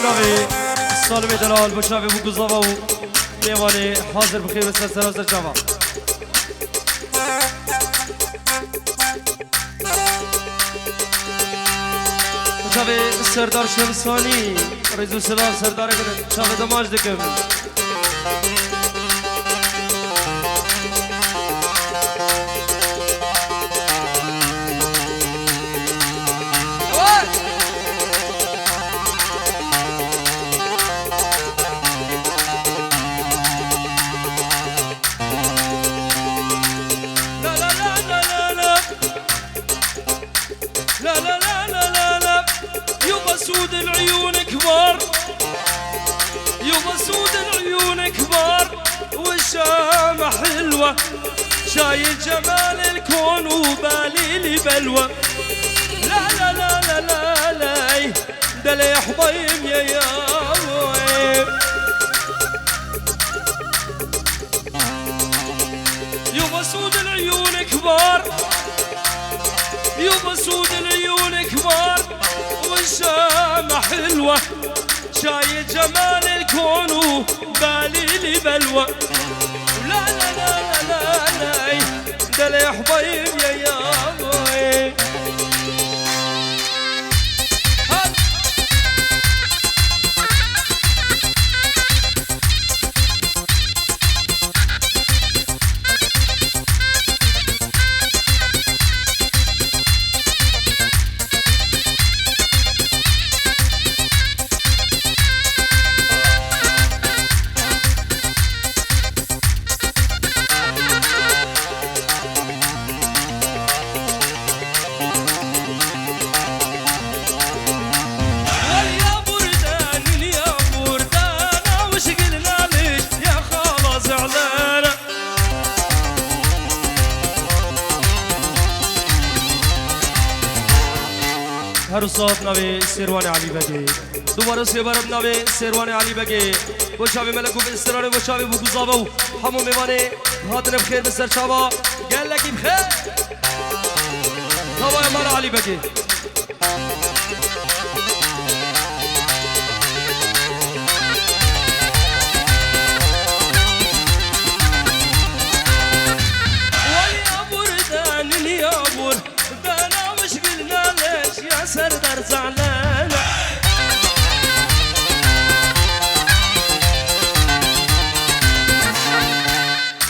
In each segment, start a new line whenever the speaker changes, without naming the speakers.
نبي الصالم دلال بشافي بو قزابة و ميواني حاضر بخير بس سلام شافا بشافي سردار شمساني رئيس السلام سردار شافي دماج دكم
سود العيون كبار يوم سود العيون كبار والشامة حلوة شايل جمال الكون وبالي لي بلوى لا لا لا لا لا لا دل يا حبيب يا يوم سود العيون كبار يوم سود العيون كبار والشامة حلوة شايل جمال الكون وبالي لي بلوى لا لا لا لا لا دل يا حبيب يا
هر صوت نبي سيروان علي بگی دوباره سيبرد نبي سيروان علي بگی بشاوي ملكو باسترار بشاوي بو گزابو همو میوانه هاتن بخير بسر شابا قال لك بخير هوا مال علي بگی
سردار زعلانة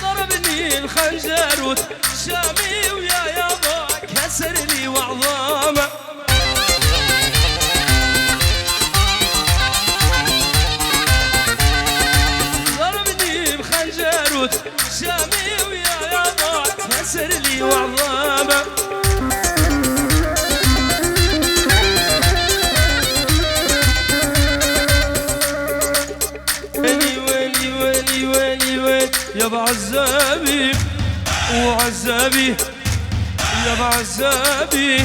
ضربني الخنجر وشامي ويا يابا كسر لي وعظامة ضربني بخنجر وشامي ويا يابا كسر لي وعظامة يا بعزابي وعزابي يا بعزابي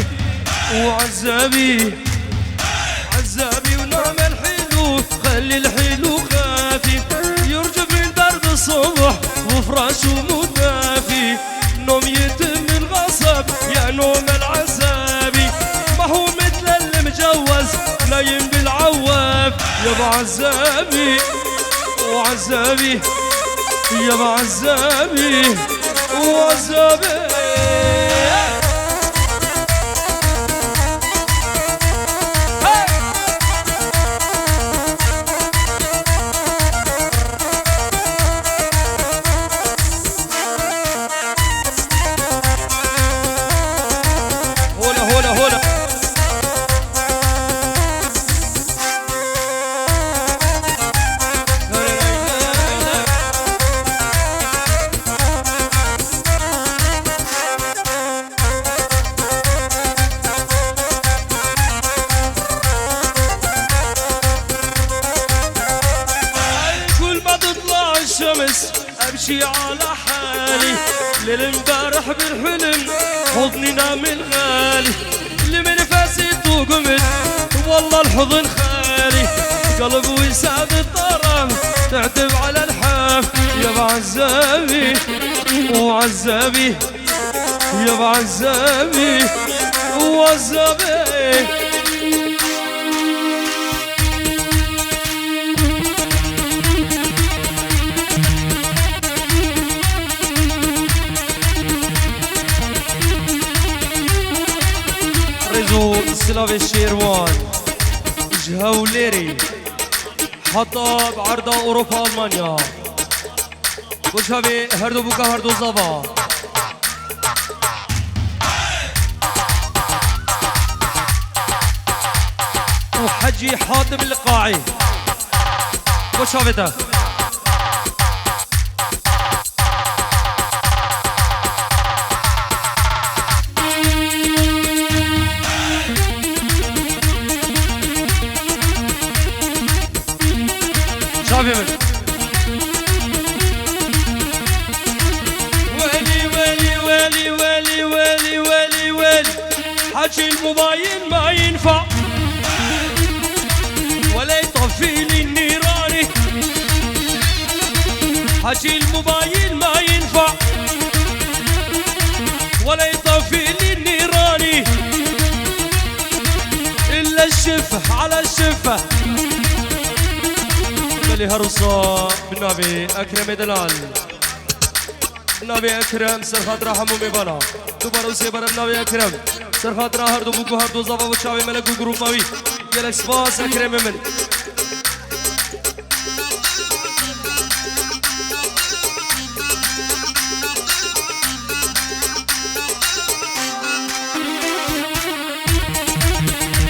وعزابي عزابي ونعم الحلو خلي الحلو خافي يرجف من درب الصبح وفراشه مدافي نوم يتم الغصب يا نوم العزابي ما هو مثل المجوز نايم بالعواف يا بعزابي وعزابي يا بعزابي وعزابي امشي على حالي للمبارح بالحلم حضني نام الغالي اللي من فاسد وقمت والله الحضن خالي قلب وساد الطرف تعتب على الحاف يا بعزابي وعزابي يا بعزابي وعزابي
باب الشيروان جهوليري حطب عرض أوروبا ألمانيا وشابي هردو بوكا هردو زابا وحجي حاتم القاعي وشابي ده شافي من
ويلي ويلي ويلي ويلي ويلي ويلي ويلي حكي الموبايل ما ينفع ولا يطفي لي النيراني حكي الموبايل ما ينفع ولا يطفي لي النيراني إلا الشفه على الشفه
بلي هرصة بالنبي أكرم دلال بالنبي أكرم سرخات رحمو ميبانا دوبارو سيبارا بالنبي أكرم سرخات راهر دو بوكو هر دو زابا وشاوي ملكو گروپ ماوي يلك سباس أكرم من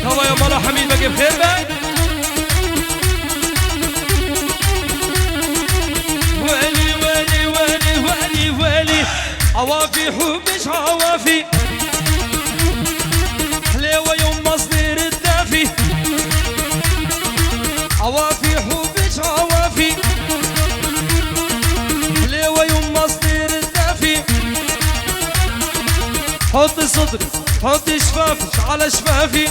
هوا يا مالا حميد بقي بخير بقى
ويلي ويلي ويلي ويلي ويلي عوافي حبش عوافي حليوة يوم مصدر الدافي عوافي حبش عوافي حليوة يوم مصدر الدافي حط صدري حط شفافك على شفافي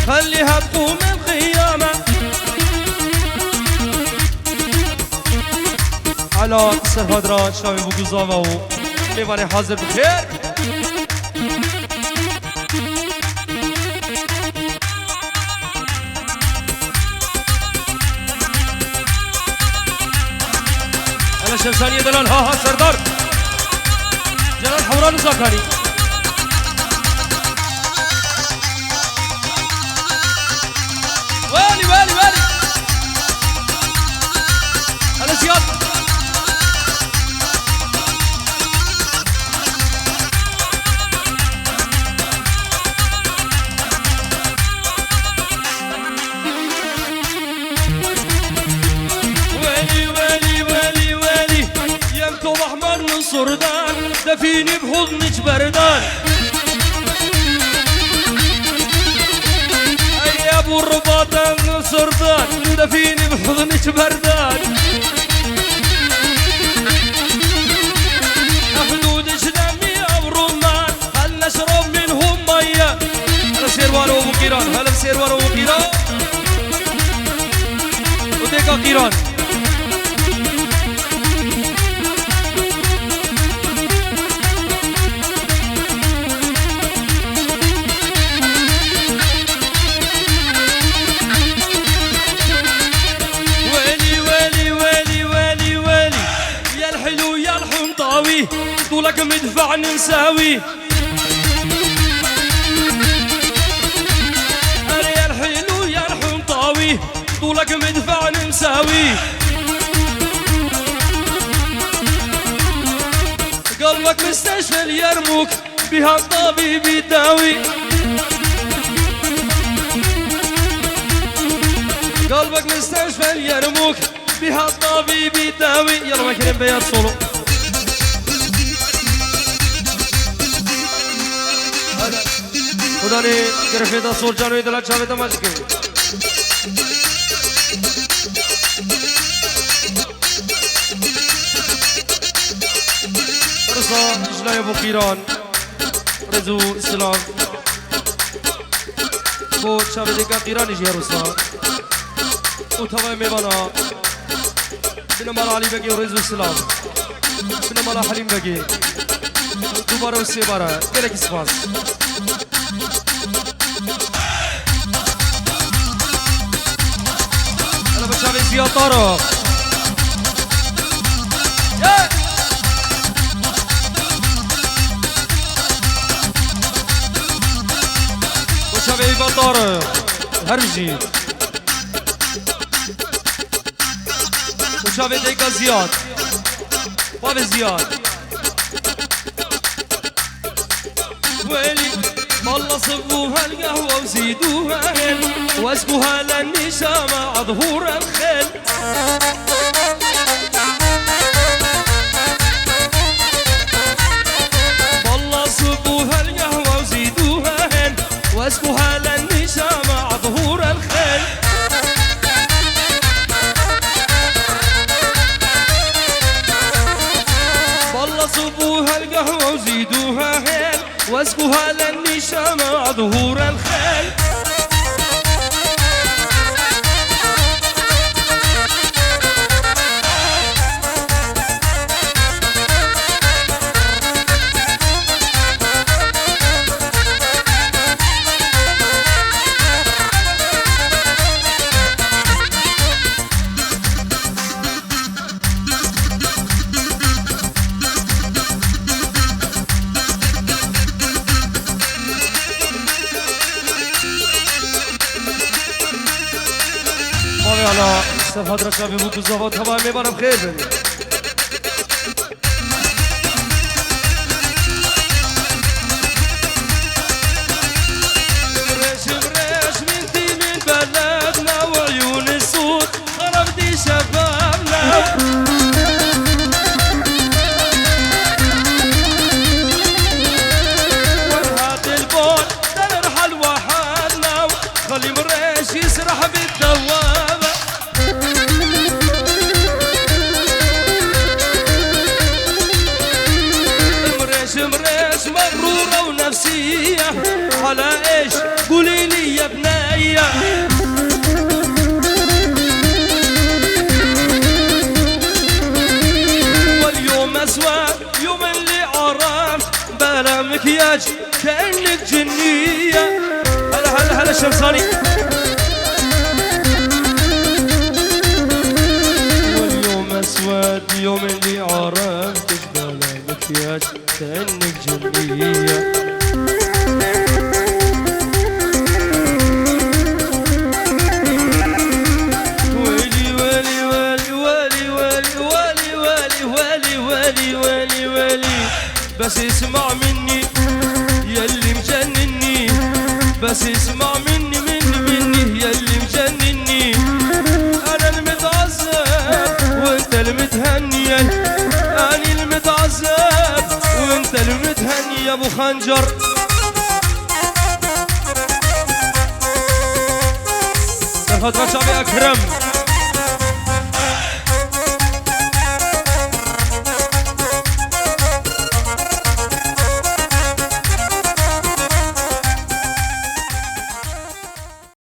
خليها تقوم القيامة
على سرهدران شاوي بوكو زابا و ميباني حاضر بخير على شمسانية دلال ها سردار جلال حوران زاكاني
ويلي ويلي ويلي
على زياد
ويلي ويلي ويلي ويلي يمكم احمر من صردان دفيني بحضنك بردان اي ابو الرباط من صردان دفيني بحضنك بردان خدودك دمي ابو رمان خل اشرب منهم ميه
هلا سيروان وابو قيران هلا سيروان وابو قيران وديكا قيران
ويلي ويلي ويلي ويلي ويلي يا الحلو يا الحنطاوي طولك مدفع نساوي انا يا الحلو يا الحنطاوي طولك مدفع نساوي قلبك مستشفى اليرموك بها الطبيب يداوي قلبك مستشفى اليرموك بها الطبيب يداوي
يلا ما كريم بيات سولو هذا خداني كرفيتا سول جانو يدلال شاويتا ماجكي رصا جلاي ابو قيران رزو السلام بو شاوي ديكا قيران يجي رصا وتوا ميبانا بنا مالا علي بقي ورزو السلام بنا مالا حليم بقي دوباره وسيباره كلك سباس انا بشاوي زياد طارق طارق هرجي وشافي ديكا زياد بابي زياد ويلي والله صبوها القهوة وزيدوها هل واسقوها للنساء مع ظهور الخيل والله صبوها القهوة وزيدوها هل واسقوها للنساء مع ظهور الخيل والله صبوها القهوة وزيدوها هل واسقوها للنساء مع ظهور الخيل على استفاد رشابي بوكو زوات هواي ميبانا بخير بني بريش منتي من بلدنا وعيون السود خرب دي شبابنا ورهات البول تنرحل وحالنا خلي مريش يسرح بالدوامة مريش مغرورة ونفسية على ايش قولي لي يا بنية واليوم اسود يوم اللي عرفت بلا مكياج كأنك جنية هلا الشمساني واليوم اسود يوم اللي عرفتك بلا مكياج كأنك جنية ويلي ويلي ويلي ويلي ويلي ويلي ويلي ويلي ويلي ويلي بس اسمع مني يلي مجنني بس اسمع مني يلي مجنني انا المتعذب وانت المتهني انا المتعذب وانت المتهني يا ابو خنجر صفات رشابي اكرم